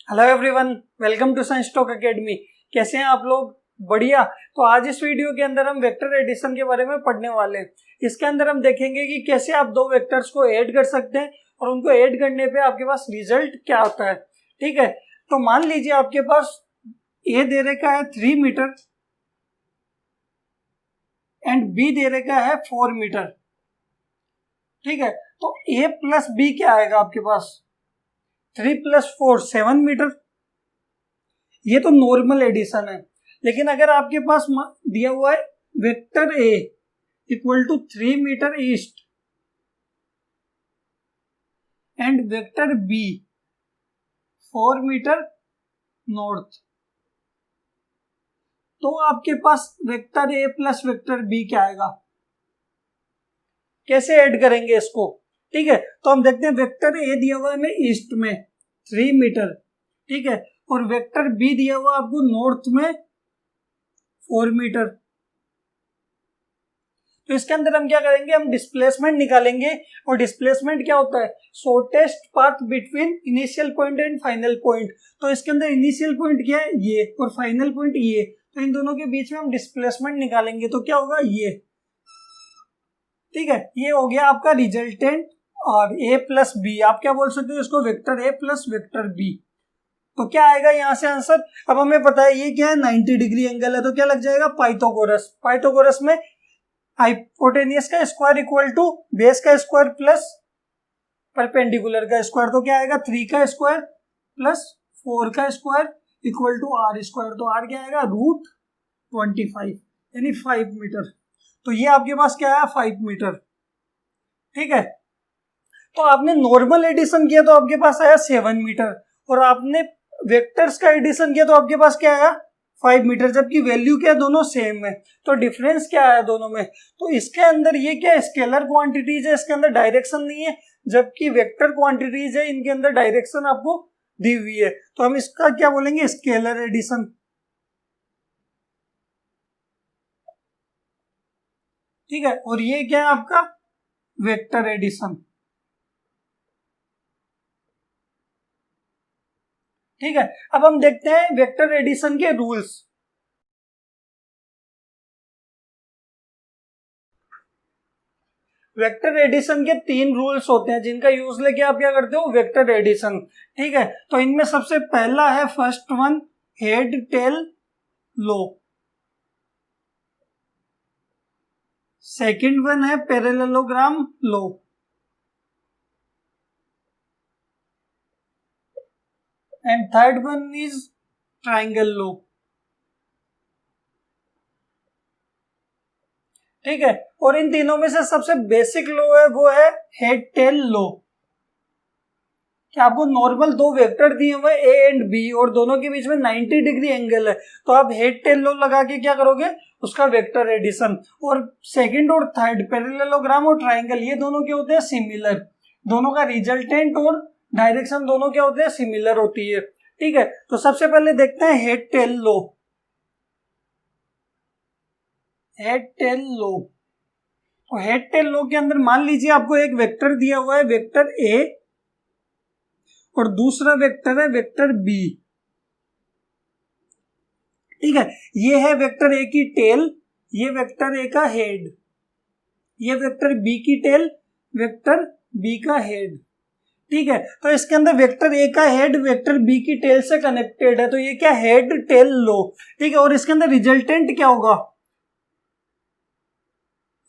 Hello everyone, welcome to Science Talk Academy. कैसे हैं आप लोग? बढ़िया। तो आज इस वीडियो के अंदर हम वेक्टर एडिशन के बारे में पढ़ने वाले हैं। इसके अंदर हम देखेंगे कि कैसे आप दो वेक्टर्स को ऐड कर सकते हैं और उनको ऐड करने पे आपके पास रिजल्ट क्या आता है। ठीक है, तो मान लीजिए आपके पास ए दे रखा है 3 मीटर एंड बी दे रखा है 4 मीटर। ठीक है, तो ए प्लस बी क्या आएगा आपके पास? 3 + 4 7 मीटर। ये तो नॉर्मल एडिशन है, लेकिन अगर आपके पास दिया हुआ है vector A equal to 3 metre east and vector B 4 metre north, तो आपके पास vector A plus vector B क्या आएगा? कैसे ऐड करेंगे इसको? ठीक है, तो हम देखते हैं वेक्टर ए दिया हुआ है हमें ईस्ट में 3 मीटर, ठीक है, और वेक्टर बी दिया हुआ आपको नॉर्थ में 4 मीटर। तो इसके अंदर हम क्या करेंगे, हम डिस्प्लेसमेंट निकालेंगे। और डिस्प्लेसमेंट क्या होता है? Shortest path between initial point and final point. तो इसके अंदर इनिशियल पॉइंट क्या है? ये, और फाइनल पॉइंट ये। तो इन दोनों के बीच में हम डिस्प्लेसमेंट निकालेंगे, तो क्या होगा? ये। ठीक है, ये हो गया आपका रिजल्टेंट। और ए प्लस बी, आप क्या बोल सकते हो इसको? Vector A plus vector B. तो क्या आएगा यहाँ से आंसर? अब हमें पता है ये क्या है, 90 डिग्री एंगल है, तो क्या लग जाएगा? पाइथागोरस। पाइथागोरस में हाइपोटेनियस का स्क्वायर इक्वल टू बेस का स्क्वायर प्लस परपेंडिकुलर का स्क्वायर। तो क्या आएगा? 3 का स्क्वायर प्लस 4 का square equal to R square. तो आर क्या आएगा? √25 यानी 5 मीटर। तो ये आपके पास क्या आया? 5 मीटर। ठीक है, तो आपने नॉर्मल एडिशन किया तो आपके पास आया 7 मीटर, और आपने वेक्टर्स का एडिशन किया तो आपके पास क्या आया? 5 मीटर, जबकि वैल्यू क्या है? दोनों सेम है। तो डिफरेंस क्या है दोनों में? तो इसके अंदर ये क्या स्केलर क्वांटिटीज है, इसके अंदर डायरेक्शन नहीं है, जबकि वेक्टर क्वांटिटीज है, इनके अंदर डायरेक्शन आपको दी हुई है। तो हम इसका क्या बोलेंगे? Scalar addition. ठीक है, और ये क्या है आपका? Vector addition. ठीक है, अब हम देखते हैं वेक्टर एडिशन के रूल्स। वेक्टर एडिशन के 3 रूल्स होते हैं जिनका यूज लेके आप क्या करते हो? Vector addition. ठीक है, तो इनमें सबसे पहला है first one, head tail law. Second one है parallelogram law. And third one is triangle law. ठीक है, और इन तीनों में से सबसे बेसिक लो है वो है हेड टेल लो। कि आपको नॉर्मल दो वेक्टर दिए हुए ए एंड बी और दोनों के बीच में 90 डिग्री एंगल है, तो आप हेड टेल लो लगा के क्या करोगे? उसका वेक्टर एडिशन। और सेकंड और थर्ड पैरेललोग्राम और ट्राइंगल, ये दोनों क्या होते हैं? सिमिलर। दोनों का रिजल्टेंट और डायरेक्शन दोनों क्या होते हैं? सिमिलर होती है। ठीक है, तो सबसे पहले देखते हैं हेड टेल लो। हेड टेल लो, तो हेड टेल लो के अंदर मान लीजिए आपको एक वेक्टर दिया हुआ है, वेक्टर ए, और दूसरा वेक्टर है वेक्टर बी। ठीक है, ये है वेक्टर ए की टेल, ये वेक्टर ए का हेड, ये वेक्टर बी की टेल, वेक्टर बी का हेड। ठीक है, तो इसके अंदर वेक्टर ए का हेड वेक्टर बी की टेल से कनेक्टेड है, तो ये क्या? हेड टेल लो। ठीक है, और इसके अंदर रिजल्टेंट क्या होगा?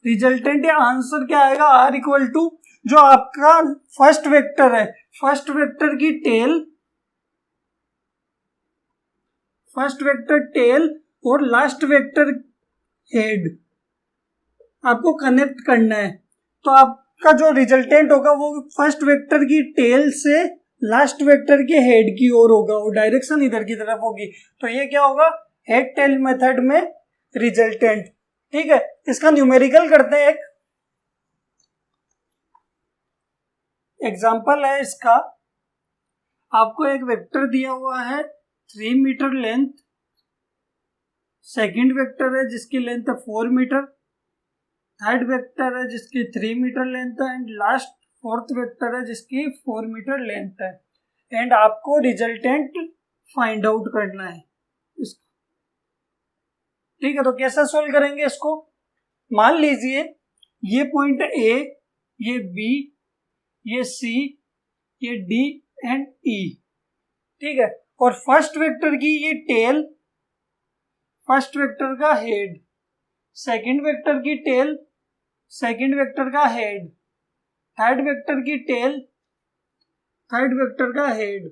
रिजल्टेंट या आंसर क्या आएगा? आर इक्वल टू जो आपका फर्स्ट वेक्टर है, फर्स्ट वेक्टर की टेल, फर्स्ट वेक्टर टेल और लास्ट वेक्टर हेड आपको कनेक्ट करना है। तो आपका जो रिजल्टेंट होगा वो फर्स्ट वेक्टर की टेल से लास्ट वेक्टर के हेड की ओर होगा, वो डायरेक्शन इधर की तरफ होगी। तो ये क्या होगा? हेड टेल मेथड में रिजल्टेंट। ठीक है, इसका न्यूमेरिकल करते हैं। एक एग्जांपल है इसका। आपको एक वेक्टर दिया हुआ है 3 मीटर लेंथ, सेकंड वेक्टर है जिसकी लेंथ है 4 मीटर, थर्ड वेक्टर है जिसकी 3 मीटर लेंथ है, एंड लास्ट फोर्थ वेक्टर है जिसकी 4 मीटर लेंथ है। एंड आपको रिजल्टेंट फाइंड आउट करना है इसका। ठीक है, तो कैसे सोल्व करेंगे इसको? मान लीजिए ये पॉइंट ए, ये बी, ये सी, ये डी एंड ई। ठीक है, और फर्स्ट वेक्टर की ये टेल, फर्स्ट वेक्टर का हेड, सेकंड वेक्टर की टेल, सेकंड वेक्टर का हेड, थर्ड वेक्टर की टेल, थर्ड वेक्टर का head,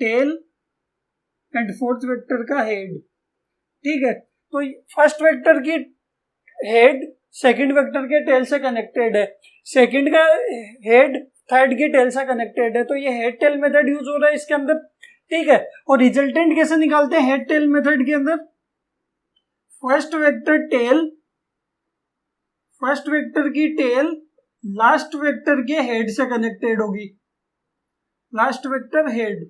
tail and fourth vector का हेड। ठीक है, तो फर्स्ट वेक्टर की हेड सेकंड वेक्टर के टेल से कनेक्टेड है, सेकंड का हेड थर्ड की टेल से कनेक्टेड है, तो ये हेड टेल मेथड यूज हो रहा है इसके अंदर। ठीक है, और रिजल्टेंट कैसे निकालते हैं हेड टेल मेथड के अंदर? First vector tail, first vector की टेल लास्ट वेक्टर के हेड से कनेक्टेड होगी, लास्ट वेक्टर हेड।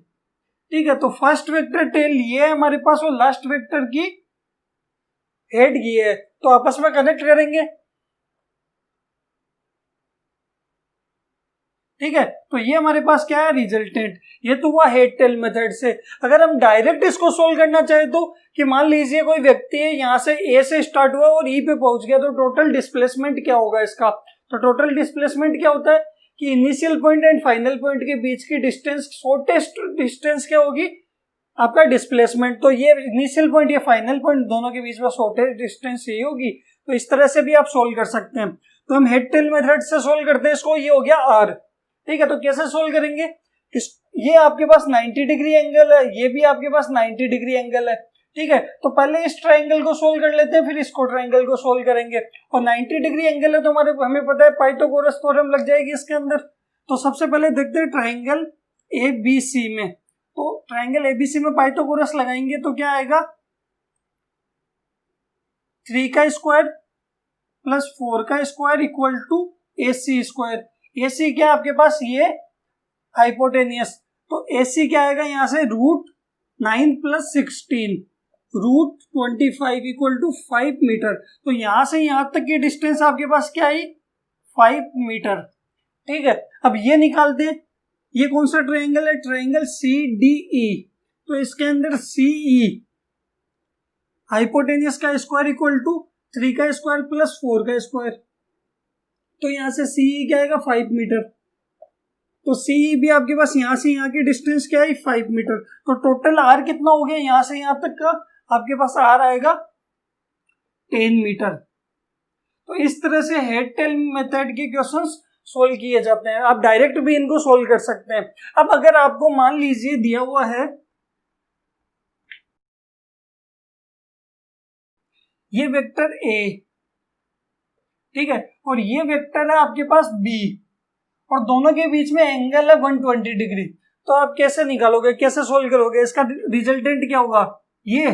ठीक है, तो फर्स्ट वेक्टर टेल ये है हमारे पास और लास्ट वेक्टर की हेड ये है, तो आपस में कनेक्ट करेंगे। ठीक है, तो ये हमारे पास क्या है? रिजल्टेंट। ये तो हुआ हेड टेल मेथड से। अगर हम डायरेक्ट इसको सोल्व करना चाहे तो, कि मान लीजिए कोई व्यक्ति है यहां से ए से स्टार्ट हुआ और ई पे पहुंच गया, तो टोटल डिस्प्लेसमेंट क्या होगा इसका? तो टोटल डिस्प्लेसमेंट क्या होता है कि initial point and final point के बीच की डिस्टेंस, शॉर्टेस्ट डिस्टेंस क्या होगी? आपका डिस्प्लेसमेंट। तो ये इनिशियल पॉइंट, ये फाइनल पॉइंट, दोनों के बीच में शॉर्टेस्ट डिस्टेंस यही होगी। तो इस तरह से भी आप सोल्व कर सकते हैं। तो हम हेड टेल मेथड से सोल्व करते हैं इसको, ये हो गया आर। ठीक है, तो कैसे सोल्व करेंगे? ये आपके पास 90 डिग्री एंगल है, ये भी आपके पास 90 डिग्री एंगल है। ठीक है, तो पहले इस ट्रायंगल को सोल्व कर लेते हैं, फिर इसको ट्रायंगल को सोल्व करेंगे। और 90 डिग्री एंगल है तो हमें पता है पाइथागोरस थ्योरम लग जाएगी इसके अंदर। तो सबसे पहले देखते हैं ट्रायंगल ए बी सी में। तो ट्रायंगल एबीसी में पाइथागोरस लगाएंगे तो क्या आएगा? 3 का स्क्वायर प्लस 4 का square equal to AC square. AC क्या आपके पास? ये हाइपोटेनियस, तो AC क्या आएगा यहां से? √9 + 16 √25 इक्वल टू 5 मीटर। तो यहां से यहां तक की डिस्टेंस आपके पास क्या आई? 5 मीटर। ठीक है, अब ये निकालते हैं। ये कौन सा ट्रायंगल है? Triangle CDE। तो इसके अंदर CE हाइपोटेनियस का स्क्वायर इक्वल टू 3 का स्क्वायर प्लस 4 का स्क्वायर। तो यहां से CE क्या आएगा? 5 मीटर। तो CE भी आपके पास यहां से यहां की डिस्टेंस क्या है? 5 मीटर। तो टोटल R कितना हो गया यहां से यहां तक का? आपके पास R आएगा 10 मीटर। तो इस तरह से हेड टेल मेथड के क्वेश्चंस सोल्व किए जाते हैं। आप डायरेक्ट भी इनको सोल्व कर सकते हैं। अब अगर आपको मान लीजिए दिया हुआ है ये वेक्टर A, ठीक है, और ये वेक्टर है आपके पास B, और दोनों के बीच में एंगल है 120 डिग्री, तो आप कैसे निकालोगे, कैसे सोल्व करोगे? इसका रिजल्टेंट क्या होगा? ये।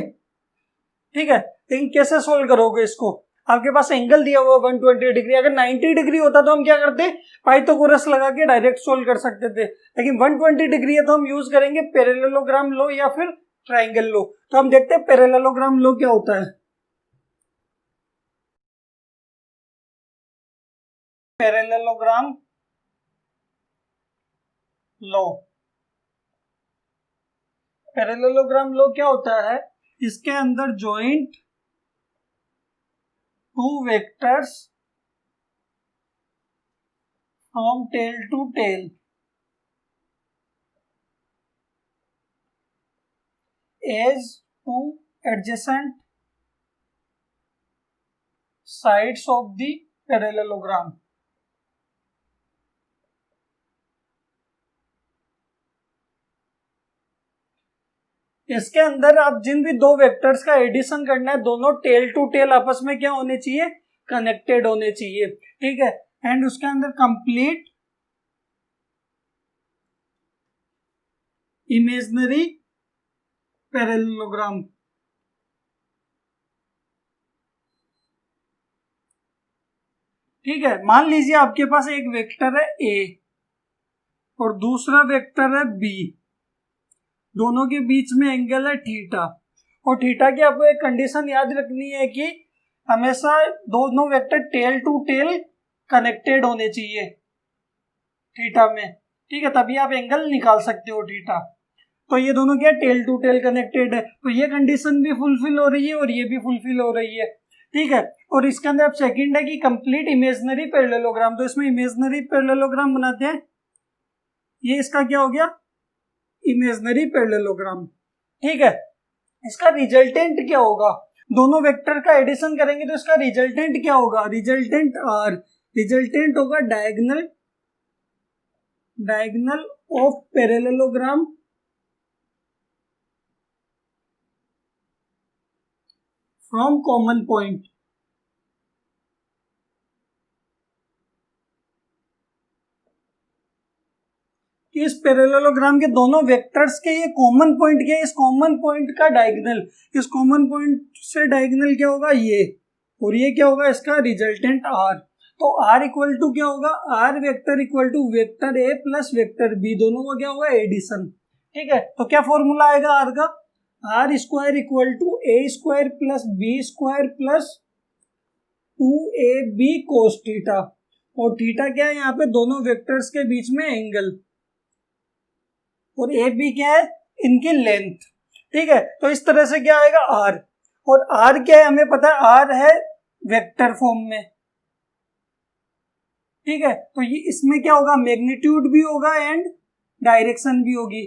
ठीक है, लेकिन कैसे सोल्व करोगे इसको? आपके पास एंगल दिया हुआ 120 डिग्री। अगर 90 डिग्री होता तो हम क्या करते? पाइथागोरस लगा के डायरेक्ट सोल्व कर सकते थे, लेकिन 120 डिग्री है तो हम यूज करेंगे पैरेललोग्राम लो या फिर ट्रायंगल लो। तो हम देखते हैं पैरेललोग्राम लो क्या होता है। पैरेललोग्राम लो, पैरेललोग्राम लो क्या होता है? इसके अंदर joint two vectors from tail to tail as two adjacent sides of the parallelogram. इसके अंदर आप जिन भी दो वेक्टर्स का एडिशन करना है, दोनों टेल टू टेल आपस में क्या होने चाहिए? कनेक्टेड होने चाहिए। ठीक है, एंड उसके अंदर कंप्लीट इमेजिनरी पैरेललोग्राम। ठीक है, मान लीजिए आपके पास एक वेक्टर है A और दूसरा वेक्टर है B, दोनों के बीच में एंगल है थीटा, और थीटा की आपको एक कंडीशन याद रखनी है कि हमेशा दोनों vector tail to tail connected होने चाहिए थीटा में। ठीक है, तभी आप एंगल निकाल सकते हो थीटा। तो ये दोनों क्या टेल टू टेल कनेक्टेड है, तो ये कंडीशन भी फुलफिल हो रही है और ये भी फुलफिल हो रही है। ठीक है, और इसके अंदर अब सेकंड है कि कंप्लीट इमेजिनरी पैरेललोग्राम। तो इसमें इमेजिनरी पैरेललोग्राम बनाते हैं, ये इसका क्या हो गया, इमेजिनरी पैरेललोग्राम। ठीक है, इसका रिजल्टेंट क्या होगा, दोनों वेक्टर का एडिशन करेंगे तो इसका रिजल्टेंट क्या होगा, रिजल्टेंट आर, रिजल्टेंट होगा diagonal of parallelogram from common point. इस पैरेललोग्राम के दोनों वेक्टर्स के ये कॉमन पॉइंट क्या है, इस कॉमन पॉइंट का डायगोनल, इस कॉमन पॉइंट से डायगोनल क्या होगा ये, और ये क्या होगा इसका रिजल्टेंट आर। तो आर इक्वल टू क्या होगा, R vector equal to vector A plus vector B, दोनों का क्या होगा एडिशन। ठीक है, तो क्या फॉर्मूला आएगा आर का, R square equal to A square plus B square plus 2ab cos theta, और थीटा क्या है यहाँ पे दोनों वेक्टर्स के बीच में एंगल, और ए बी क्या है इनकी लेंथ। ठीक है, तो इस तरह से क्या आएगा आर, और आर क्या है हमें पता है, आर है वेक्टर फॉर्म में। ठीक है, तो ये इसमें क्या होगा, मैग्नीट्यूड भी होगा एंड डायरेक्शन भी होगी।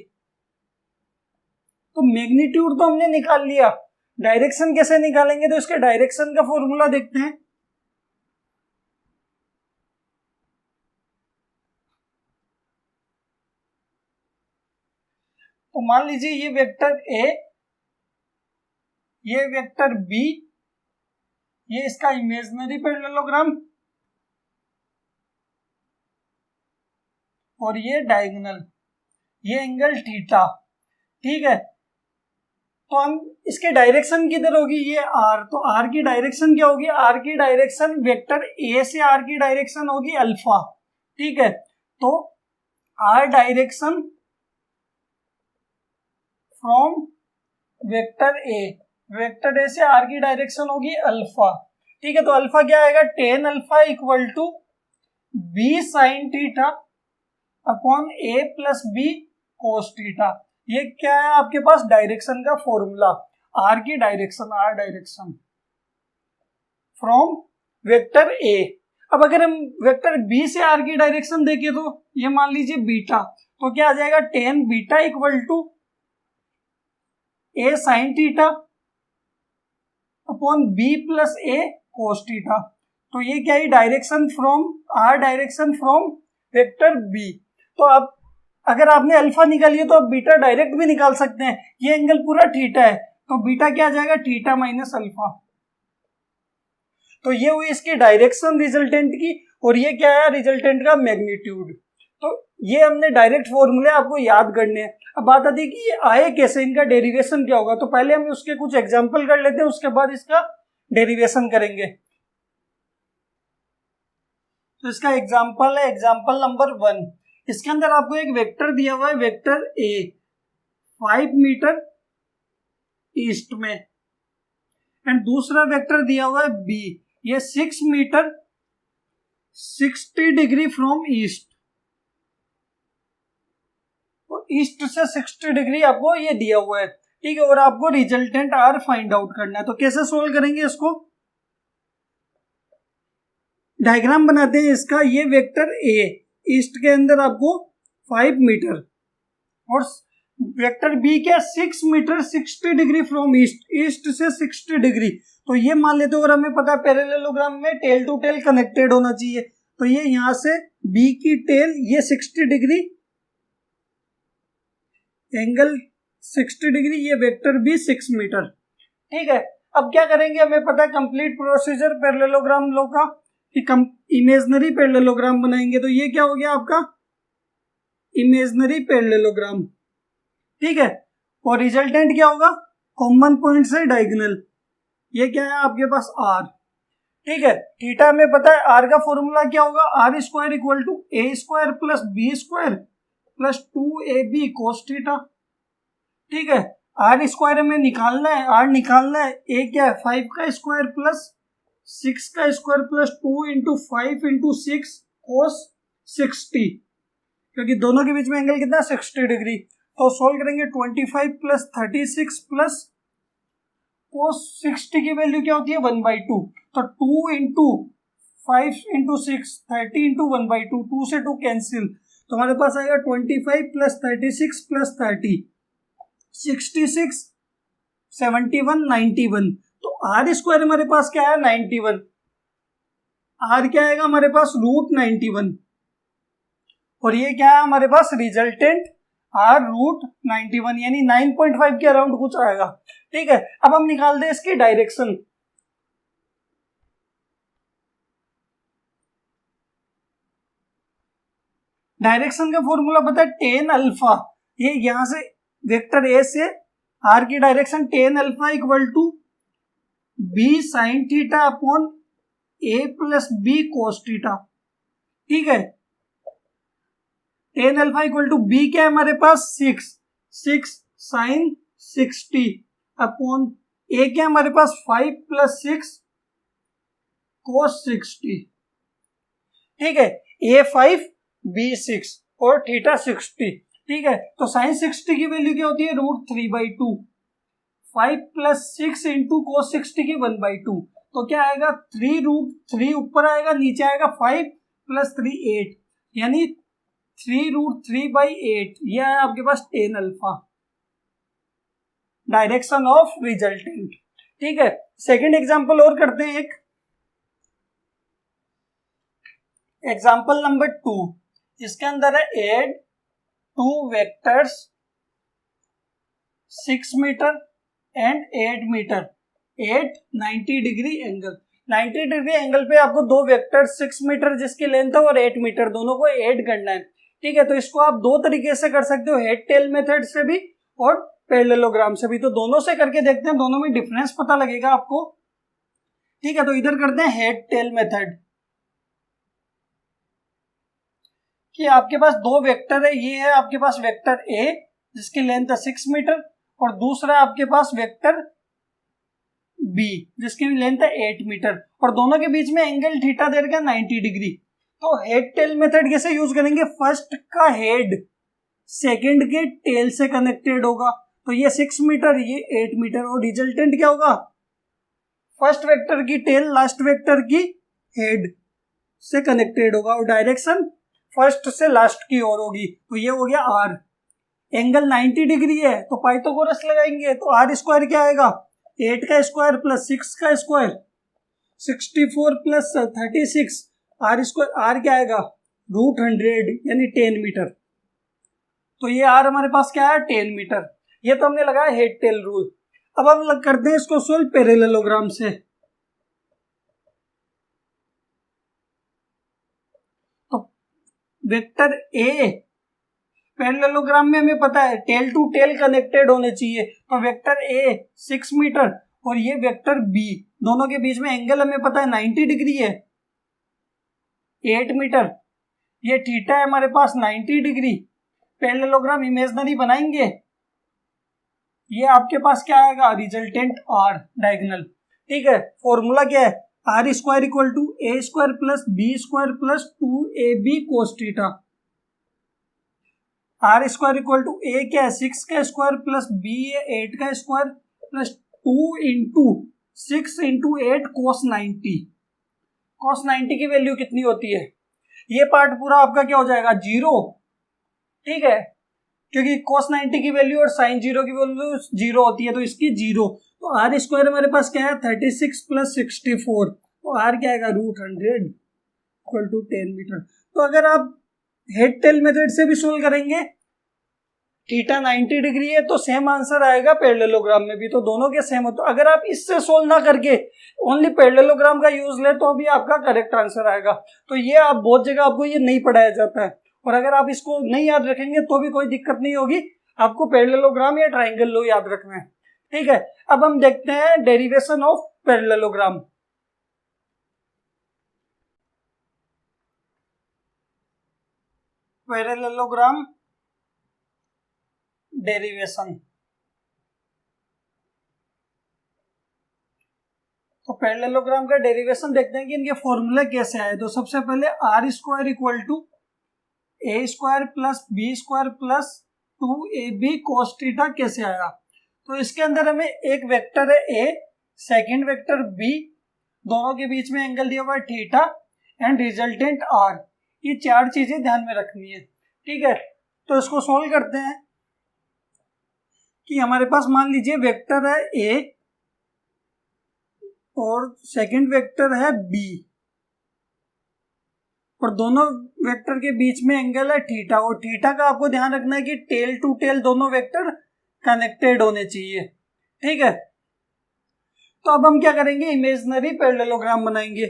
तो मैग्नीट्यूड तो हमने निकाल लिया, डायरेक्शन कैसे निकालेंगे, तो इसके डायरेक्शन का फॉर्मूला देखते हैं। तो मान लीजिए ये वेक्टर ए, ये वेक्टर बी, ये इसका इमेजिनरी पैरेललोग्राम, और ये डायगोनल, ये एंगल थीटा। ठीक है, तो हम इसके डायरेक्शन किधर होगी, ये आर, तो आर की डायरेक्शन क्या होगी, आर की डायरेक्शन वेक्टर ए से आर की डायरेक्शन होगी अल्फा। ठीक है, तो R direction from vector A, vector A से आर की डायरेक्शन होगी अल्फा। ठीक है, तो अल्फा क्या आएगा, tan alpha equal to B sine theta upon A plus B cos theta. ये क्या है आपके पास डायरेक्शन का फॉर्मूला, आर की direction, R direction from vector A. अब अगर हम वेक्टर बी से आर की डायरेक्शन देखें तो ये मान लीजिए बीटा, तो क्या आ जाएगा, tan beta equal to A sine theta upon B plus A cos theta. तो ये क्या है, direction from R, direction from vector B. तो आप अगर आपने अल्फा निकाली तो आप बीटा डायरेक्ट भी निकाल सकते हैं, ये एंगल पूरा थीटा है, तो बीटा क्या आ जाएगा, थीटा माइनस अल्फा। तो ये हुई इसकी डायरेक्शन रिजल्टेंट की, और ये क्या है रिजल्टेंट का मैग्नीट्यूड। तो ये हमने डायरेक्ट फॉर्मूले आपको याद करने हैं। अब बात आती है कि ये आए कैसे, इनका डेरिवेशन क्या होगा। तो पहले हम उसके कुछ एग्जांपल कर लेते हैं, उसके बाद इसका डेरिवेशन करेंगे। तो इसका एग्जांपल है एग्जांपल नंबर 1। इसके अंदर आपको एक वेक्टर दिया हुआ है, वेक्टर ए 5 मीटर ईस्ट में, एंड दूसरा वेक्टर दिया हुआ है बी, ये 6 मीटर 60 डिग्री फ्रॉम ईस्ट, और ईस्ट से 60 डिग्री आपको ये दिया हुआ है। ठीक है, और आपको रिजल्टेंट आर फाइंड आउट करना है। तो कैसे सोल्व करेंगे इसको, डायग्राम बनाते हैं इसका। ये वेक्टर ए ईस्ट के अंदर आपको 5 मीटर, और वेक्टर बी क्या 6 metre 60 degree from east, east से 60 डिग्री। तो ये मान लेते हो, और हमें पता है पैरेललोग्राम में टेल टू टेल कनेक्टेड होना चाहिए, तो ये यहां से बी की टेल ये 60 डिग्री, एंगल 60 डिग्री, ये वेक्टर बी 6 मीटर। ठीक है, अब क्या करेंगे, हमें पता है कंप्लीट प्रोसीजर पैरेललोग्राम लो का, कि इमेजिनरी पैरेललोग्राम बनाएंगे। तो ये क्या हो गया आपका इमेजिनरी पैरेललोग्राम। ठीक है, और रिजल्टेंट क्या होगा, कॉमन पॉइंट से डायगोनल, ये क्या है आपके पास आर। ठीक है, थीटा में पता है आर का फॉर्मूला क्या होगा, R square equal to A square plus B square plus 2ab cos theta. ठीक है, आर स्क्वायर में निकालना है, आर निकालना है, ए क्या है 5 का स्क्वायर प्लस 6 का स्क्वायर प्लस 2 इंटू 5 इंटू 6 कोस 60, क्योंकि दोनों के बीच में एंगल कितना 60 डिग्री। तो सोल्व करेंगे 25 प्लस 36 प्लस cos 60 की वैल्यू क्या होती है 1/2। तो 2 इंटू 5 इंटू 6 30 इंटू 1/2, 2 से 2 कैंसिल, तो हमारे पास आएगा 25 प्लस 36 प्लस 30 66 71 91। तो आर स्क्वायर हमारे पास क्या है 91, आर क्या आएगा हमारे पास √91, और ये क्या है हमारे पास रिजल्टेंट आर √91 यानी 9.5 के अराउंड कुछ आएगा। ठीक है, अब हम निकाल दें इसकी डायरेक्शन। डायरेक्शन का फॉर्मूला पता है tan अल्फा, ये यहां से वेक्टर ए से आर की direction tan alpha equal to B sine theta upon A plus B cos theta. ठीक है, tan alpha equal to B क्या है हमारे पास 6 साइन 60 अपॉन ए क्या है हमारे पास 5 प्लस 6 कोस 60। ठीक है, ए 5 बी 6 और थीटा 60। ठीक है, तो साइन 60 की वैल्यू क्या होती है √3/2, 5 प्लस 6 इंटू कोस 60 की 1/2। तो क्या आएगा 3√3 ऊपर आएगा, नीचे आएगा 5 प्लस 3 8, यानी 3√3/8। यह है आपके पास tan alpha, direction of resultant. ठीक है, सेकंड एग्जांपल और करते हैं एक, एग्जांपल नंबर 2। इसके अंदर है add 2 vectors 6 metre and 8 metre at 90 degree angle. 90 degree angle पे आपको दो वेक्टर 6 मीटर जिसकी लेंथ है और 8 मीटर दोनों को ऐड करना है। ठीक है, तो इसको आप दो तरीके से कर सकते हो, हेड टेल मेथड से भी और पैरेललोग्राम से भी। तो दोनों से करके देखते हैं, दोनों में डिफरेंस पता लगेगा आपको। ठीक है, तो इधर करते हैं हेड टेल मेथड कि आपके पास दो वेक्टर है, ये है आपके पास वेक्टर ए जिसकी लेंथ है 6 मीटर और दूसरा आपके पास वेक्टर बी जिसकी लेंथ है 8 मीटर और दोनों के बीच में एंगल थीटा दे रखा है 90 डिग्री। तो हेड टेल मेथड कैसे यूज करेंगे, फर्स्ट का हेड सेकंड के टेल से कनेक्टेड होगा, तो ये 6 मीटर ये 8 मीटर और रिजल्टेंट क्या होगा, फर्स्ट वेक्टर की टेल लास्ट वेक्टर की हेड से कनेक्टेड होगा और डायरेक्शन फर्स्ट से लास्ट की ओर होगी। तो ये हो गया आर, एंगल 90 डिग्री है तो पाइथागोरस लगाएंगे, तो आर स्क्वायर क्या आएगा 8 का स्क्वायर प्लस 6 का square 64 plus 36, R square R क्या आएगा √100 यानी 10 मीटर। तो ये आर हमारे पास क्या है 10 मीटर। ये तो हमने लगाया हेड टेल रूल। अब हम करते हैं इसको सोल्व पैरेललोग्राम से। तो वेक्टर ए पैरेललोग्राम में हमें पता है टेल टू टेल कनेक्टेड होने चाहिए, तो वेक्टर ए 6 मीटर और ये वेक्टर बी दोनों के बीच में एंगल हमें पता है 90 डिग्री है 8 मीटर, ये थीटा है हमारे पास 90 डिग्री। पैरेललोग्राम इमेजिनरी बनाएंगे, ये आपके पास क्या आएगा रिजल्टेंट आर डायगोनल। ठीक है, फॉर्मूला क्या है are square equal to A square plus B square plus 2ab cos theta. R square equal to A क्या है 6 का स्क्वायर प्लस बी है 8 का स्क्वायर प्लस 2 इंटू 6 इंटू 8 कोस 90। कोस 90 की वैल्यू कितनी होती है, ये पार्ट पूरा आपका क्या हो जाएगा 0। ठीक है, क्योंकि कोस 90 की वैल्यू और साइन 0 की वैल्यू 0 होती है तो इसकी 0। तो आर स्क्वायर हमारे पास क्या है 36 प्लस 64, तो आर क्या आएगा √100 इक्वल टू 10 मीटर। तो अगर आप हेड टेल मेथड से भी सोल्व करेंगे, थीटा 90 डिग्री है तो सेम आंसर आएगा पैरेललोग्राम में भी, तो दोनों के सेम हो। तो अगर आप इससे सोल्व ना करके ओनली पैरेललोग्राम का यूज ले तो भी आपका करेक्ट आंसर आएगा। तो ये आप बहुत जगह आपको ये नहीं पढ़ाया जाता है, और अगर आप इसको नहीं याद रखेंगे तो भी कोई दिक्कत नहीं होगी, आपको पैरेललोग्राम या ट्राइंगल लो याद रखना है। ठीक है, अब हम देखते हैं derivation of parallelogram. Parallelogram derivation, तो पैरेललोग्राम का डेरिवेशन देखते हैं कि इनके फॉर्मूले कैसे आए। तो सबसे पहले R square equal to A square plus B square plus 2ab cos theta कैसे आया? तो इसके अंदर हमें एक वेक्टर है ए, सेकंड वेक्टर बी, दोनों के बीच में एंगल दिया हुआ है थीटा एंड रिजल्टेंट आर। ये चार चीजें ध्यान में रखनी है, ठीक है। तो इसको सोल्व करते हैं कि हमारे पास मान लीजिए वेक्टर है ए और सेकंड वेक्टर है बी और दोनों वेक्टर के बीच में एंगल है थीटा, और थीटा का आपको ध्यान रखना है कि टेल टू टेल दोनों वेक्टर कनेक्टेड होने चाहिए, ठीक है। तो अब हम क्या करेंगे, इमेजिनरी पैरेललोग्राम बनाएंगे।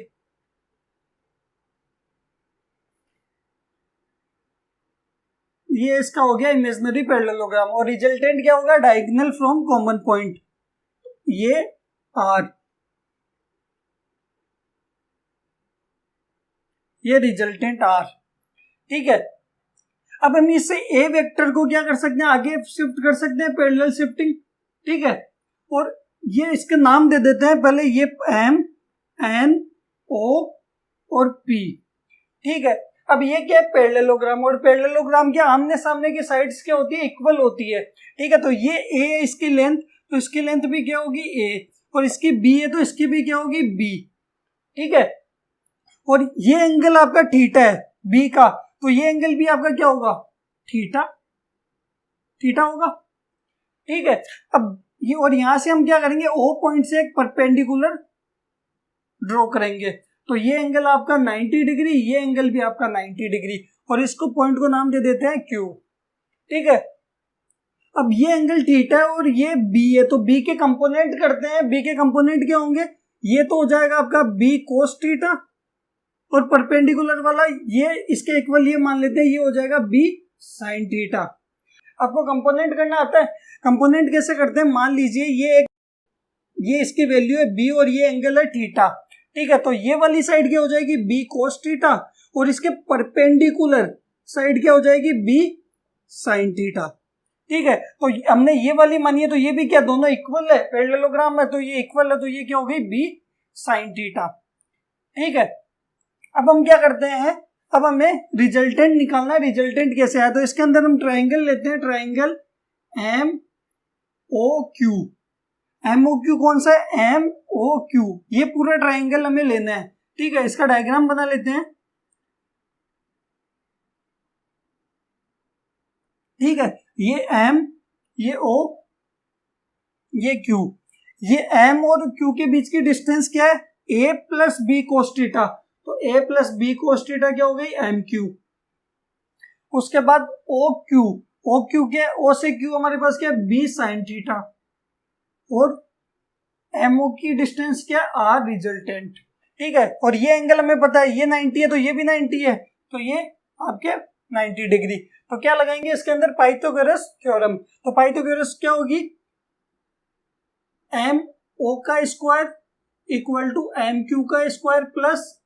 ये इसका हो गया इमेजिनरी पैरेललोग्राम, और रिजल्टेंट क्या होगा, डायगोनल फ्रॉम कॉमन पॉइंट, ये आर, ये रिजल्टेंट आर, ठीक है। अब हम इससे ए वेक्टर को क्या कर सकते हैं, आगे शिफ्ट कर सकते हैं, पैरेलल शिफ्टिंग, ठीक है। और ये इसके नाम दे देते हैं, पहले ये एम, एन, ओ और पी, ठीक है। अब ये क्या है, पैरेललोग्राम, और पैरेललोग्राम क्या आमने सामने की साइड्स क्या होती है, इक्वल होती है, ठीक है। तो ये ए है इसकी लेंथ, तो इसकी लेंथ भी क्या होगी ए, और इसकी बी है तो इसकी भी क्या होगी बी, ठीक है। और ये एंगल आपका थीटा है बी का, तो ये एंगल भी आपका क्या होगा, थीटा, थीटा होगा, ठीक है। अब ये, और यहां से हम क्या करेंगे, ओ पॉइंट से एक परपेंडिकुलर ड्रॉ करेंगे, तो ये एंगल आपका 90 डिग्री, ये एंगल भी आपका 90 डिग्री, और इसको पॉइंट को नाम दे देते हैं क्यू, ठीक है। अब ये एंगल थीटा है और ये बी है, तो बी के कंपोनेंट करते हैं, बी के कंपोनेंट क्या होंगे, ये तो हो जाएगा आपका बी कोस थीटा, और परपेंडिकुलर वाला ये इसके इक्वल ये मान लेते हैं, ये हो जाएगा बी साइन थीटा। आपको कंपोनेंट करना आता है, कंपोनेंट कैसे करते हैं, मान लीजिए ये इसकी वैल्यू है बी और ये एंगल है थीटा, ठीक है। तो ये वाली साइड क्या हो जाएगी, बी कोस थीटा, और इसके परपेंडिकुलर साइड क्या हो जाएगी, बी साइन थीटा, ठीक है। तो हमने ये वाली मानी है, तो ये भी क्या, दोनों इक्वल है, पैरेललोग्राम है तो ये इक्वल है, तो ये क्या हो गई बी साइन थीटा, ठीक है। अब हम क्या करते हैं, अब हमें रिजल्टेंट निकालना है, रिजल्टेंट कैसे आया, तो इसके अंदर हम ट्राइंगल लेते हैं, triangle M O Q, M O Q कौन सा है, एम ओ क्यू, ये पूरा ट्राइंगल हमें लेना है, ठीक है। इसका डायग्राम बना लेते हैं, ठीक है। ये एम, ये ओ, ये क्यू, ये एम और क्यू के बीच की डिस्टेंस क्या है, A plus B cos theta, तो ए प्लस बी कोस थीटा क्या हो गई, एम क्यू। उसके बाद ओ क्यू, ओ क्यू क्या है, ओ से क्यू हमारे पास क्या है, बी साइन थीटा, और एमओ की डिस्टेंस क्या है, आर रिजल्टेंट, ठीक है। और ये एंगल हमें पता है ये 90 है, तो ये भी 90 है, तो ये आपके 90 डिग्री। तो क्या लगाएंगे इसके अंदर, पाइथागोरस थ्योरम, तो पाइथागोरस क्या होगी, एम ओ का square equal to M Q का स्क्वायर प्लस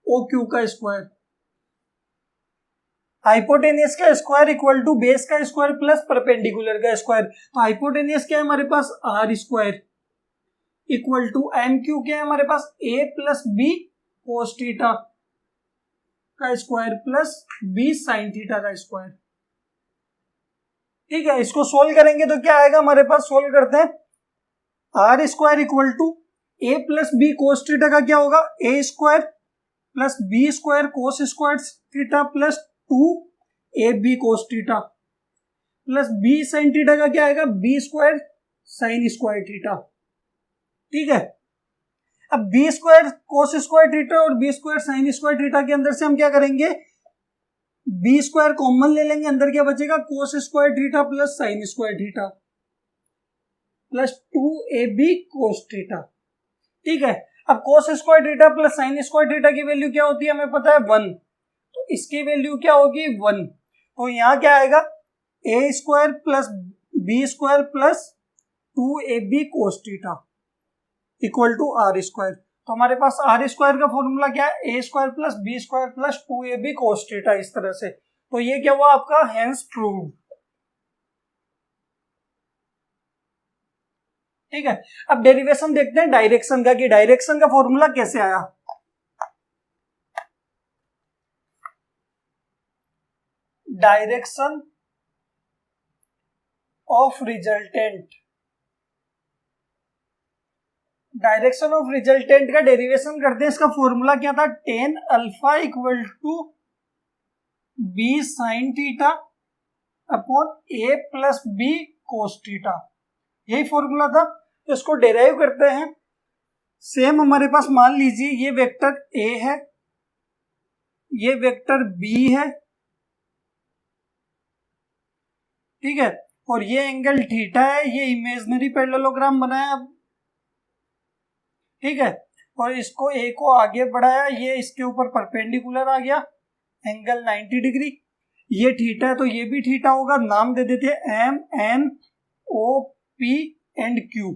ओ क्यू का स्क्वायर, हाइपोटेनियस का स्क्वायर इक्वल टू बेस का स्क्वायर प्लस परपेंडिकुलर का स्क्वायर। तो हाइपोटेनियस क्या है हमारे पास, R square equal to M Q क्या है हमारे पास, A plus B cos theta का square plus B sine theta का स्क्वायर, ठीक है। इसको सोल्व करेंगे तो क्या आएगा हमारे पास, सोल्व करते हैं, R square equal to A plus B cos theta का क्या होगा, A square plus B square cos square theta plus 2ab cos theta plus B sine theta का क्या आएगा, B square sine square theta, ठीक है। अब B square cos square theta और B square sine square theta के अंदर से हम क्या करेंगे, बी स्क्वायर कॉमन ले लेंगे, अंदर क्या बचेगा, कोस square theta plus sign square theta plus 2ab cos theta, ठीक है। अब कोस square theta plus sign square theta की वैल्यू क्या होती है हमें पता है 1, तो इसकी वैल्यू क्या होगी 1, तो यहां क्या आएगा, A square plus B square plus 2ab cos theta equal to R square. तो हमारे पास आर स्क्वायर का फॉर्मूला क्या है, A square plus B square plus 2ab cos theta, इस तरह से। तो ये क्या हुआ आपका, हेंस प्रूव्ड, ठीक है। अब डेरिवेशन देखते हैं डायरेक्शन का, कि डायरेक्शन का फॉर्मूला कैसे आया। Direction of resultant. Direction of resultant का डेरिवेशन करते हैं। इसका फॉर्मूला क्या था, tan alpha equal to B sine theta upon A plus B cos theta, यही फॉर्मूला था। तो इसको डेराइव करते हैं। सेम हमारे पास मान लीजिए ये वेक्टर ए है, ये वेक्टर बी है, ठीक है, और ये एंगल थीटा है, ये इमेजिनरी पैरेललोग्राम बनाया, ठीक है, और इसको ए को आगे बढ़ाया, ये इसके ऊपर परपेंडिकुलर आ गया, एंगल 90 डिग्री। ये थीटा है तो ये भी थीटा होगा, नाम दे देते हैं M N O P and Q,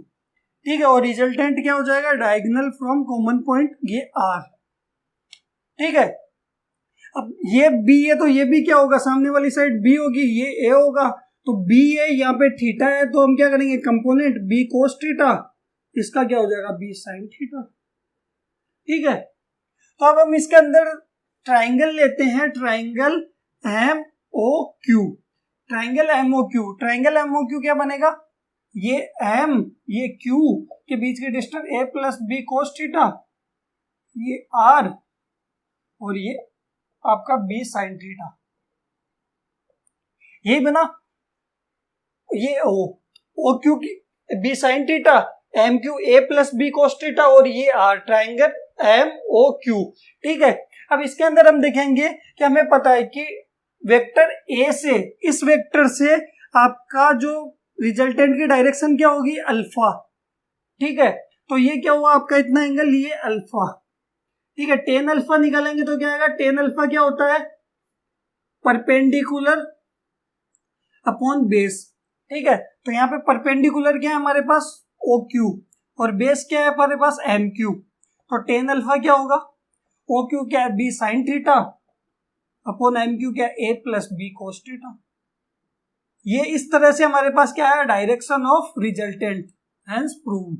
ठीक है। और रिजल्टेंट क्या हो जाएगा, डायगोनल फ्रॉम कॉमन पॉइंट, ये आर, ठीक है। अब ये बी है तो ये भी क्या होगा, सामने वाली साइड बी होगी, ये ए होगा, तो बी है, यहाँ पे थीटा है, तो हम क्या करेंगे, कंपोनेंट बी कोस थीटा, इसका क्या हो जाएगा, बी साइन थीटा, ठीक है। तो अब हम इसके अंदर ट्राइंगल लेते हैं, triangle M O Q, triangle M O Q. Triangle M O Q क्या बनेगा, ये एम ये क्यू के बीच की distance A plus B cos theta, ये आर, और ये आपका बी साइन थीटा, यही बना। ये ओ क्यू की B sine theta, M Q A plus B cos theta, और ये R, triangle M O Q, ठीक है। अब इसके अंदर हम देखेंगे कि हमें पता है कि वेक्टर ए से, इस वेक्टर से आपका जो रिजल्टेंट की डायरेक्शन क्या होगी, अल्फा, ठीक है। तो ये क्या हुआ आपका इतना एंगल, ये अल्फा, ठीक है। टेन अल्फा निकालेंगे तो क्या आएगा, टेन अल्फा क्या होता है, परपेंडिकुलर अपॉन बेस, ठीक है। तो यहाँ पे परपेंडिकुलर क्या है हमारे पास, ओ क्यू, और बेस क्या है हमारे पास, एम क्यू। तो टेन अल्फा क्या होगा, ओ क्यू क्या है, B sine theta upon M Q क्या है, A plus B cos theta. ये इस तरह से हमारे पास क्या है, direction of resultant, hence proved.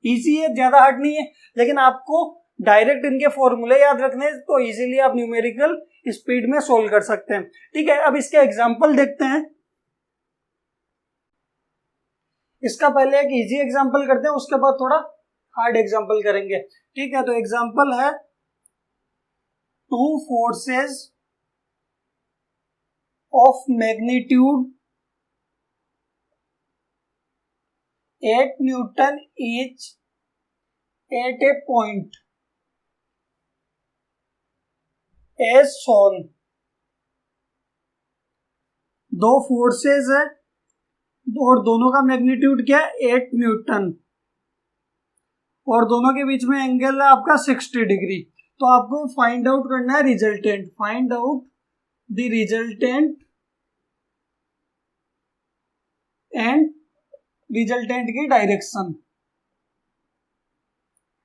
Easy है, ज्यादा हार्ड नहीं है, लेकिन आपको डायरेक्ट इनके फॉर्मूले याद रखने, तो इजीली आप न्यूमेरिकल स्पीड में सोल्व कर सकते हैं, ठीक है। अब इसके एग्जांपल देखते हैं। इसका पहले एक इजी एग्जांपल करते हैं, उसके बाद थोड़ा हार्ड एग्जांपल करेंगे, ठीक है। तो एग्जांपल है, two forces of magnitude 8 Newton each at a point as shown। दो फोर्सेस है और दोनों का मैग्नीट्यूड क्या है, 8 न्यूटन, और दोनों के बीच में एंगल है आपका 60 डिग्री। तो आपको फाइंड आउट करना है resultant, find out the resultant and resultant की डायरेक्शन,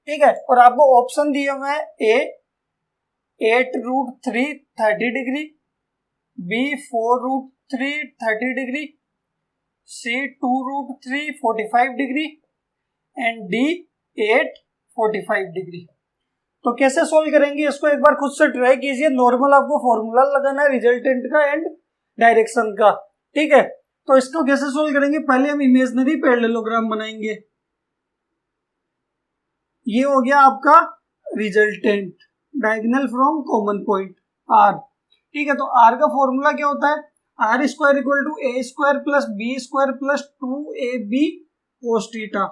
ठीक है। और आपको ऑप्शन दिए हुए हैं, A 8√3 30 degree, B 4√3 30 degree, C 2√3 45 degree, and D 8 45 degree. तो कैसे सोल्व करेंगे इसको, एक बार खुद से ट्राई कीजिए। नॉर्मल आपको फॉर्मूला लगाना है रिजल्टेंट का एंड डायरेक्शन का, ठीक है। तो इसको कैसे सोल्व करेंगे, पहले हम इमेजिनरी पैरेललोग्राम बनाएंगे। ये हो गया आपका resultant, diagonal from common point R, ठीक है। तो आर का फॉर्मूला क्या होता है, are square equal to A square plus B square plus 2ab cos theta.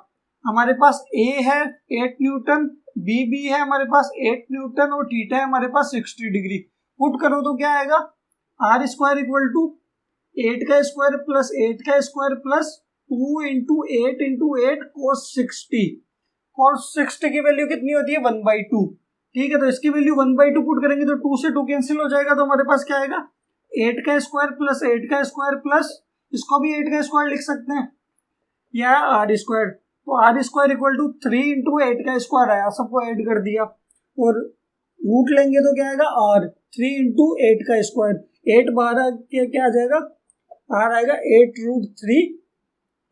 हमारे पास ए है 8 न्यूटन, बी है हमारे पास 8 न्यूटन, और थीटा है हमारे पास 60 डिग्री। पुट करो तो क्या आएगा, आर स्क्वायर इक्वल टू 8 का स्क्वायर प्लस 8 का स्क्वायर प्लस 2 इंटू 8 कोस 60। कोस 60 की वैल्यू कितनी होती है, 1/2, ठीक है। तो इसकी वैल्यू 1/2 पुट करेंगे तो 2 से 2 कैंसिल हो जाएगा, तो हमारे पास क्या आएगा, 8 का स्क्वायर प्लस 8 का स्क्वायर प्लस, इसको भी 8 का स्क्वायर लिख सकते हैं, या आर स्क्वायर। तो R square equal to 3 into 8 का स्क्वायर आया, सबको ऐड कर दिया, और रूट लेंगे तो क्या आएगा, आर 3 इंटू 8 का स्क्वायर, 8 12 क्या आ जाएगा, आर आएगा 8√3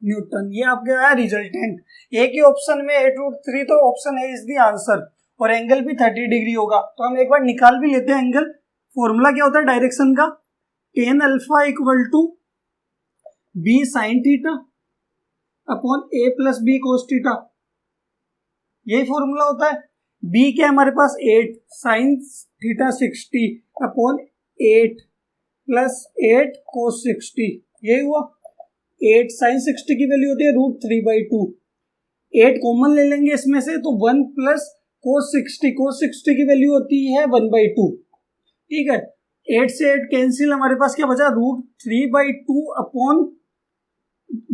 न्यूटन। ये आपके आया रिजल्टेंट। एक ही ऑप्शन में 8√3, तो option A is the answer, और एंगल भी 30 डिग्री होगा। तो हम एक बार निकाल भी लेते हैं एंगल फॉर्मूला क्या होता है डायरेक्शन का, tan alpha equal to B sine theta upon A plus B cos theta, यही फॉर्मूला होता है। बी क्या हमारे पास 8 sine theta 60 upon 8 plus 8 cos 60, यही हुआ। 8 साइन 60 की वैल्यू होती है √3/2, 8 कॉमन ले लेंगे इसमें से तो 1 प्लस कोस 60 की वैल्यू होती है 1/2, ठीक है। 8 से 8 कैंसिल, हमारे पास क्या बचा √3/2 अपॉन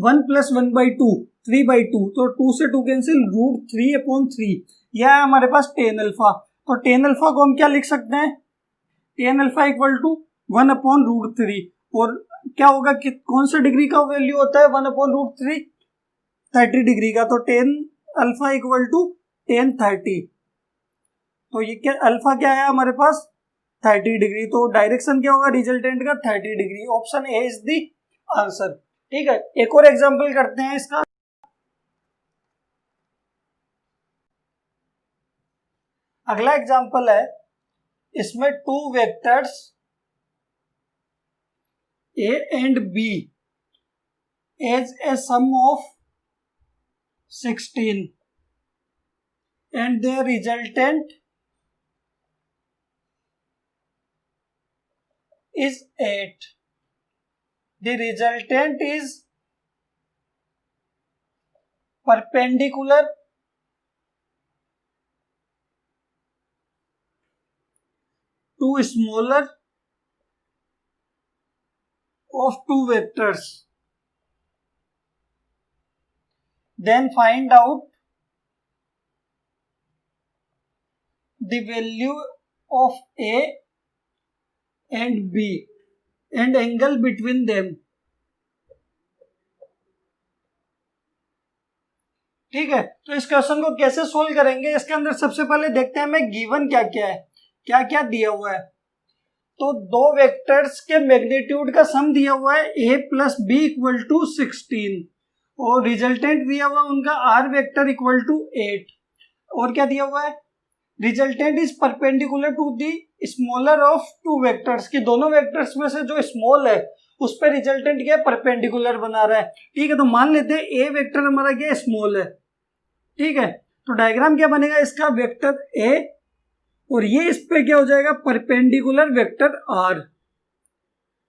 1 प्लस 1/2 3/2, तो 2 से 2 कैंसिल √3/3, यह है हमारे पास टेन अल्फा। तो टेन अल्फा को हम क्या लिख सकते हैं, टेन अल्फा इक्वल टू 1/√3, और क्या होगा कि कौन सा डिग्री का वैल्यू होता है 1/√3, 30 डिग्री का, तो tan alpha equal to tan 30, तो ये क्या अल्फा क्या है हमारे पास 30 डिग्री, तो डायरेक्शन क्या होगा रिजल्टेंट का 30 degree, option A is the answer, ठीक है। एक और एग्जांपल करते हैं इसका, अगला एग्जांपल है, इसमें two vectors A and B as a sum of 16 and their resultant is 8. The resultant is perpendicular to smaller of two vectors. Then find out the value of A and B and angle between them. ठीक है, तो इस question को कैसे solve करेंगे, इसके अंदर सबसे पहले देखते हैं हमें गिवन क्या क्या है, क्या क्या दिया हुआ है। तो दो वेक्टर्स के मैग्नीट्यूड का सम दिया हुआ है a plus B equal to 16, और रिजल्टेंट दिया हुआ है उनका r वेक्टर इक्वल टू 8, और क्या दिया हुआ है resultant is perpendicular to the smaller of two vectors, की दोनों वेक्टर्स में से जो स्मॉल है उस पर रिजल्टेंट क्या है परपेंडिकुलर बना रहा है, ठीक है। तो मान लेते हैं ए वेक्टर हमारा क्या स्मॉल है, ठीक है। तो डायग्राम क्या बनेगा इसका, वेक्टर ए और ये इस पे क्या हो जाएगा परपेंडिकुलर वेक्टर आर,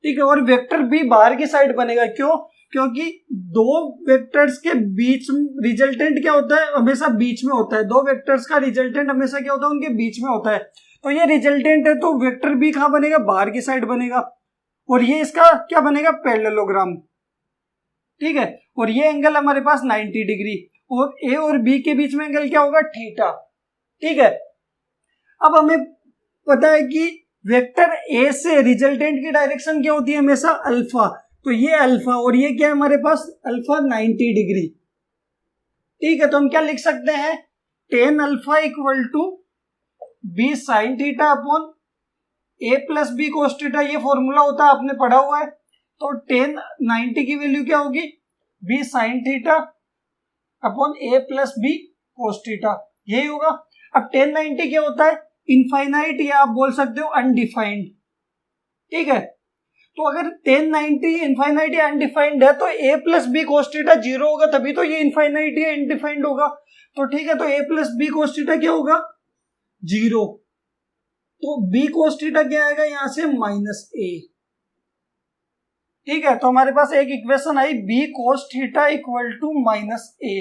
ठीक है। और वेक्टर बी बाहर की साइड बनेगा, क्यों, क्योंकि दो वेक्टर्स के बीच रिजल्टेंट क्या होता है हमेशा बीच में होता है, दो वेक्टर्स का रिजल्टेंट हमेशा क्या होता है उनके बीच में होता है। तो ये रिजल्टेंट है तो वेक्टर बी कहां बनेगा, बाहर की साइड बनेगा, और ये इसका क्या बनेगा पैरेललोग्राम, ठीक है। और ये एंगल हमारे पास 90 डिग्री, और ए और बी के बीच में एंगल क्या होगा थीटा, ठीक है। अब हमें पता है कि वेक्टर ए से रिजल्टेंट की डायरेक्शन क्या होती है हमेशा अल्फा, तो ये अल्फा और ये क्या है हमारे पास अल्फा 90 डिग्री, ठीक है। तो हम क्या लिख सकते हैं tan alpha equal to B sine theta upon A plus B cos theta, ये फॉर्मूला होता है आपने पढ़ा हुआ है। तो टेन 90 की वैल्यू क्या होगी B sine theta upon A plus B cos theta, यही होगा। अब टेन 90 क्या होता है इनफाइनाइट, या आप बोल सकते हो अनडिफाइंड, ठीक है। तो अगर टेन 90 इनफाइनाइट या अनडिफाइंड है तो ए प्लस बी कोस थीटा 0 होगा, तभी तो ये इनफाइनाइट या अनडिफाइंड होगा। तो ठीक है, तो ए प्लस बी कोस थीटा क्या होगा 0, तो बी कोस थीटा क्या आएगा यहां से माइनस ए, ठीक है। तो हमारे पास एक इक्वेशन आई B cos theta equal to minus A,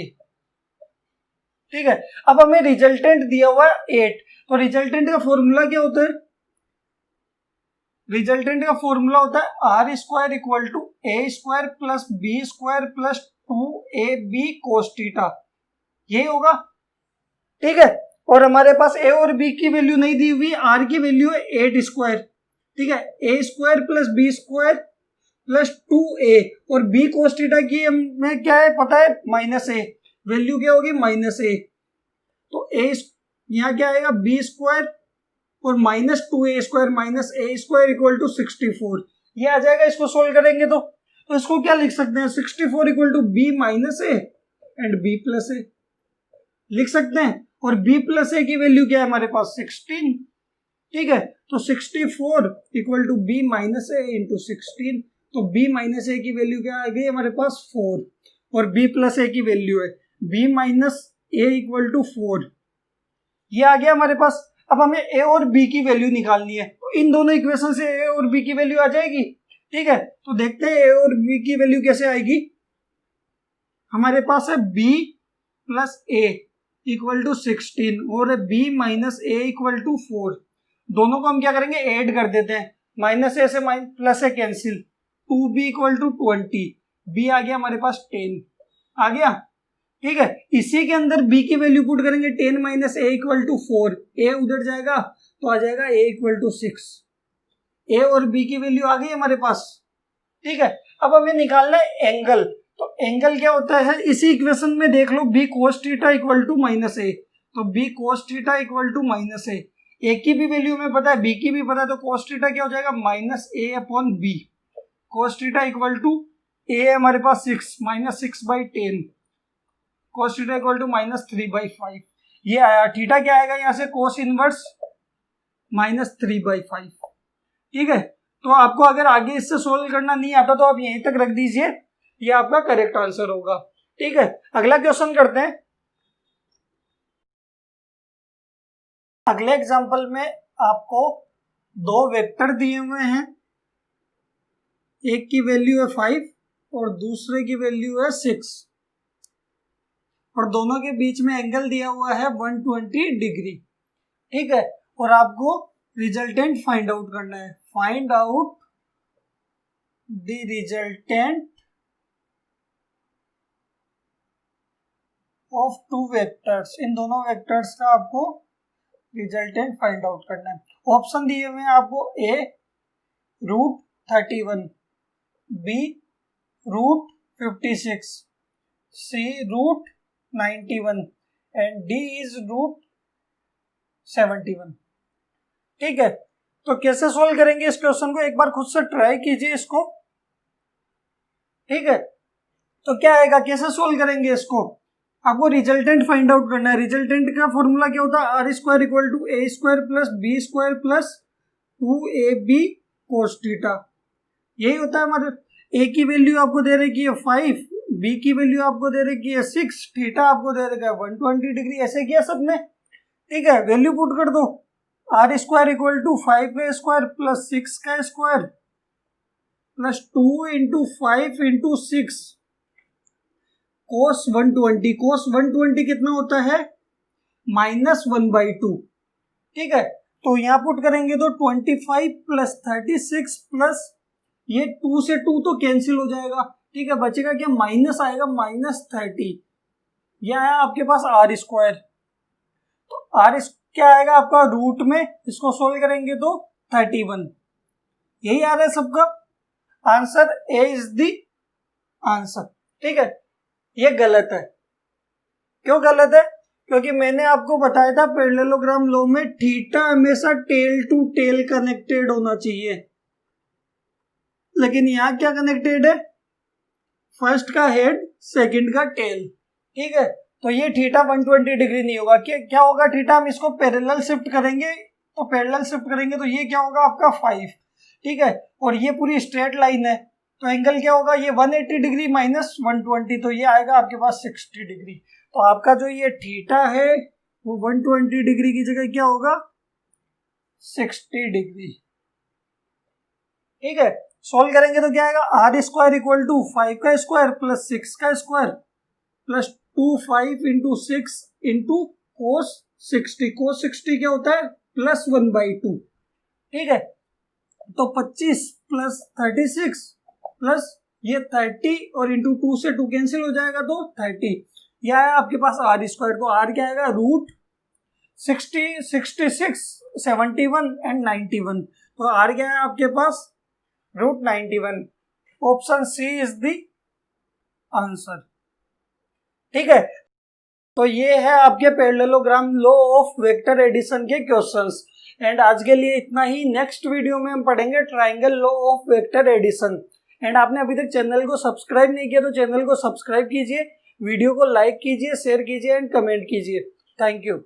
ठीक है। अब हमें रिजल्टेंट दिया हुआ है 8, तो रिजल्टेंट का फॉर्मूला क्या होता है, रिजल्टेंट का फॉर्मूला होता है are square equal to A square plus B square plus 2ab cos theta, यही होगा, ठीक है। और हमारे पास ए और बी की वैल्यू नहीं दी हुई, आर की वैल्यू है 8 स्क्वायर, ठीक है। A square plus B square plus 2a, और बी कोस थीटा की हमें क्या है पता है माइनस ए, वैल्यू क्या होगी माइनस ए, तो ए यहाँ क्या आएगा बी स्क्वायर और minus 2a square minus A square equal to 64, ये आ जाएगा। इसको सोल्व करेंगे तो इसको क्या लिख सकते हैं 64 equal to B minus A and B plus A लिख सकते हैं, और b प्लस ए की वैल्यू क्या है हमारे पास 16, ठीक है। तो 64 equal to B minus A into 16, तो b माइनस ए की वैल्यू क्या आ गई हमारे पास 4 और b प्लस ए की वैल्यू है b minus A equal to 4, ये आ गया हमारे पास। अब हमें a और b की वैल्यू निकालनी है, तो इन दोनों इक्वेशन से a और b की वैल्यू आ जाएगी। ठीक है, तो देखते हैं a और b की वैल्यू कैसे आएगी। हमारे पास है b plus A equal to 16 और b minus A equal to 4, दोनों को हम क्या करेंगे ऐड कर देते हैं, माइनस ए से plus A cancel, 2b equal to 20, b आ गया हमारे पास 10 आ गया। ठीक है, इसी के अंदर b की वैल्यू पुट करेंगे 10 minus A equal to 4, a उधर जाएगा तो आ जाएगा a इक्वल टू 6, a और b की वैल्यू आ गई हमारे पास। ठीक है, अब हमें निकालना है एंगल, तो एंगल क्या होता है इसी इक्वेशन में देख लो, b cos theta equal to minus A, तो b cos theta equal to minus A की भी वैल्यू हमें पता है b की भी पता है, तो cos थीटा क्या हो जाएगा minus A upon B, cos theta equal to a है हमारे पास 6 minus 6/10, cos theta equal to minus 3/5, ये आया। थीटा क्या आएगा यहाँ से cos इनवर्स माइनस 3/5। ठीक है, तो आपको अगर आगे इससे सोल्व करना नहीं आता तो आप यहीं तक रख दीजिए, ये आपका करेक्ट आंसर होगा। ठीक है, अगला क्वेश्चन करते हैं। अगले एग्जांपल में आपको दो वेक्टर दिए हुए हैं, एक की वैल्यू है 5 और दूसरे की वैल्यू है 6 और दोनों के बीच में एंगल दिया हुआ है 120 डिग्री। ठीक है, और आपको रिजल्टेंट फाइंड आउट करना है, find out the resultant of two vectors, इन दोनों वेक्टर्स का आपको रिजल्टेंट फाइंड आउट करना है। ऑप्शन दिए हुए हैं आपको, A √31, B √56, C √91 and D is √71। ठीक है, तो कैसे सोल्व करेंगे इस क्वेश्चन को, एक बार खुद से ट्राई कीजिए इसको। ठीक है, तो क्या आएगा, कैसे सोल्व करेंगे इसको, आपको रिजल्टेंट फाइंड आउट करना है। रिजल्टेंट का फॉर्मूला क्या होता है, are square equal to A square plus B square plus 2ab cos theta, यही होता है हमारे। ए की वैल्यू आपको दे रखी है 5, बी की वैल्यू आपको दे रखी है 6, थीटा आपको दे रखा है 120 डिग्री, ऐसे किया सबने। ठीक है, वैल्यू पुट कर दो, आर स्क्वायर इक्वल टू 5 का स्क्वायर प्लस 6 का square plus 2 into 5 into 6 cos 120, cos 120 कितना होता है -1/2। ठीक है, तो यहां पुट करेंगे तो 25 प्लस 36 प्लस ये 2 से 2 तो कैंसिल हो जाएगा। ठीक है, बचेगा क्या, माइनस आएगा -30, यह आया आपके पास आर स्क्वायर, तो आर क्या आएगा आपका रूट में, इसको सोल्व करेंगे तो 31, यही आ रहा है सबका answer, A is the answer. ठीक है, ये गलत है। क्यों गलत है, क्योंकि मैंने आपको बताया था पैरेललोग्राम लॉ में थीटा हमेशा टेल टू टेल कनेक्टेड होना चाहिए, लेकिन यहां क्या कनेक्टेड है, फर्स्ट का हेड सेकंड का टेल। ठीक है, तो ये थीटा 120 डिग्री नहीं होगा, क्या होगा थीटा, हम इसको पैरेलल शिफ्ट करेंगे, तो पैरेलल शिफ्ट करेंगे तो ये क्या होगा आपका 5। ठीक है, और ये पूरी स्ट्रेट लाइन है, तो एंगल क्या होगा, ये 180 डिग्री माइनस 120, तो ये आएगा आपके पास 60 डिग्री। तो आपका जो ये थीटा है वो 120 डिग्री की जगह क्या होगा 60 डिग्री। ठीक है, सोल्व करेंगे तो क्या आएगा, आर स्क्वायर इक्वल टू 5 का स्क्वायर प्लस 6 का square plus 5 into 6 into cos 60, cos 60 क्या होता है +1/2। ठीक है, तो 25 प्लस 36 प्लस ये 30 और इंटू 2 से 2 कैंसिल हो जाएगा तो 30, यह है आपके पास आर स्क्वायर, तो आर क्या आएगा √60, 66, 71 एंड 91, तो आर क्या है आपके पास √91। Option c is the answer. ठीक है, तो ये है आपके parallelogram law of vector addition के क्वेश्चंस। एंड आज के लिए इतना ही, नेक्स्ट वीडियो में हम पढ़ेंगे triangle law of vector addition. And आपने अभी तक चैनल को सब्सक्राइब नहीं किया तो चैनल को सब्सक्राइब कीजिए, वीडियो को लाइक कीजिए, शेयर कीजिए एंड कमेंट कीजिए। Thank you.